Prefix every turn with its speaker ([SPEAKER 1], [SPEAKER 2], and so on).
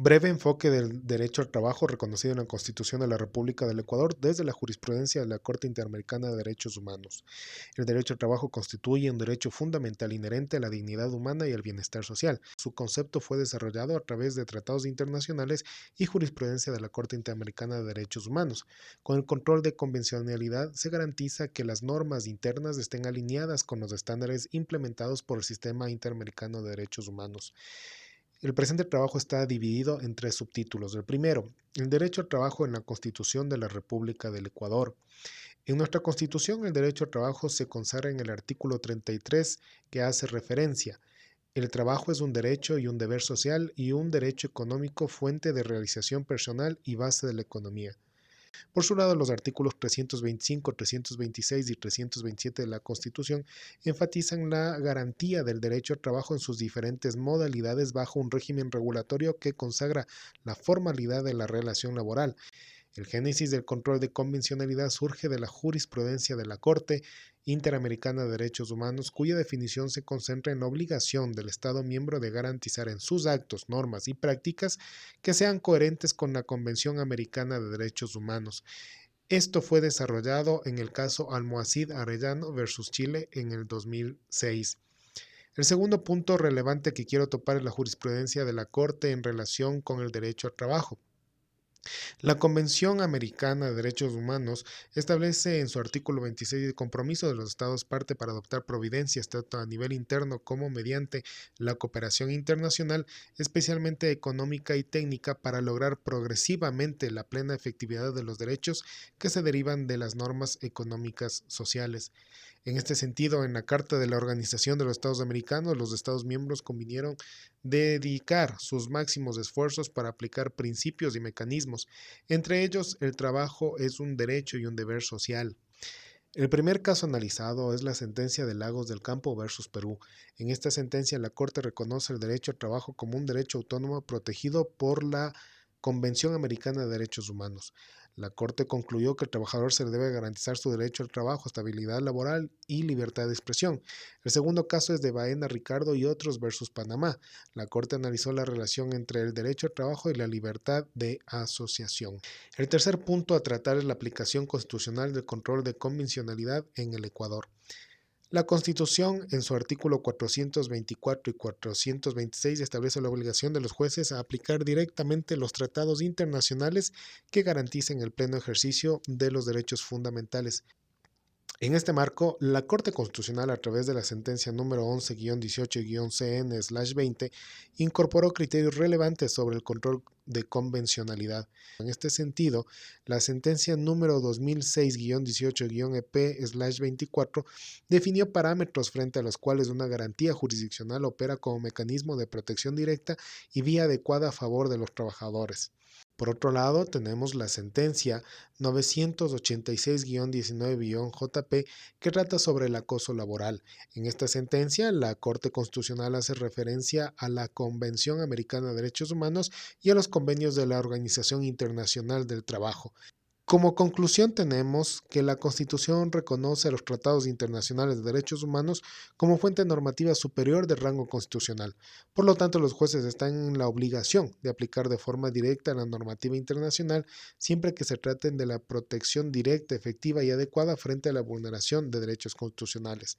[SPEAKER 1] Breve enfoque del derecho al trabajo reconocido en la Constitución de la República del Ecuador desde la jurisprudencia de la Corte Interamericana de Derechos Humanos. El derecho al trabajo constituye un derecho fundamental inherente a la dignidad humana y al bienestar social. Su concepto fue desarrollado a través de tratados internacionales y jurisprudencia de la Corte Interamericana de Derechos Humanos. Con el control de convencionalidad se garantiza que las normas internas estén alineadas con los estándares implementados por el Sistema Interamericano de Derechos Humanos. El presente trabajo está dividido en tres subtítulos. El primero, el derecho al trabajo en la Constitución de la República del Ecuador. En nuestra Constitución, el derecho al trabajo se consagra en el artículo 33, que hace referencia. El trabajo es un derecho y un deber social y un derecho económico, fuente de realización personal y base de la economía. Por su lado, los artículos 325, 326 y 327 de la Constitución enfatizan la garantía del derecho al trabajo en sus diferentes modalidades bajo un régimen regulatorio que consagra la formalidad de la relación laboral. El génesis del control de convencionalidad surge de la jurisprudencia de la Corte Interamericana de Derechos Humanos, cuya definición se concentra en la obligación del Estado miembro de garantizar en sus actos, normas y prácticas que sean coherentes con la Convención Americana de Derechos Humanos. Esto fue desarrollado en el caso Almohacid Arellano versus Chile en el 2006. El segundo punto relevante que quiero topar es la jurisprudencia de la Corte en relación con el derecho al trabajo. La Convención Americana de Derechos Humanos establece en su artículo 26 el compromiso de los Estados parte para adoptar providencias tanto a nivel interno como mediante la cooperación internacional, especialmente económica y técnica, para lograr progresivamente la plena efectividad de los derechos que se derivan de las normas económicas sociales. En este sentido, en la Carta de la Organización de los Estados Americanos, los Estados miembros convinieron dedicar sus máximos esfuerzos para aplicar principios y mecanismos. Entre ellos, el trabajo es un derecho y un deber social. El primer caso analizado es la sentencia de Lagos del Campo versus Perú. En esta sentencia, la Corte reconoce el derecho al trabajo como un derecho autónomo protegido por la Convención Americana de Derechos Humanos. La Corte concluyó que al trabajador se le debe garantizar su derecho al trabajo, estabilidad laboral y libertad de expresión. El segundo caso es de Baena Ricardo y otros versus Panamá. La Corte analizó la relación entre el derecho al trabajo y la libertad de asociación. El tercer punto a tratar es la aplicación constitucional del control de convencionalidad en el Ecuador. La Constitución, en su artículo 424 y 426, establece la obligación de los jueces a aplicar directamente los tratados internacionales que garanticen el pleno ejercicio de los derechos fundamentales. En este marco, la Corte Constitucional, a través de la sentencia número 11-18-CN/20, incorporó criterios relevantes sobre el control de convencionalidad. En este sentido, la sentencia número 2006-18-EP/24 definió parámetros frente a los cuales una garantía jurisdiccional opera como mecanismo de protección directa y vía adecuada a favor de los trabajadores. Por otro lado, tenemos la sentencia 986-19-JP que trata sobre el acoso laboral. En esta sentencia, la Corte Constitucional hace referencia a la Convención Americana de Derechos Humanos y a los convenios de la Organización Internacional del Trabajo. Como conclusión tenemos que la Constitución reconoce a los tratados internacionales de derechos humanos como fuente normativa superior de rango constitucional. Por lo tanto, los jueces están en la obligación de aplicar de forma directa la normativa internacional siempre que se traten de la protección directa, efectiva y adecuada frente a la vulneración de derechos constitucionales.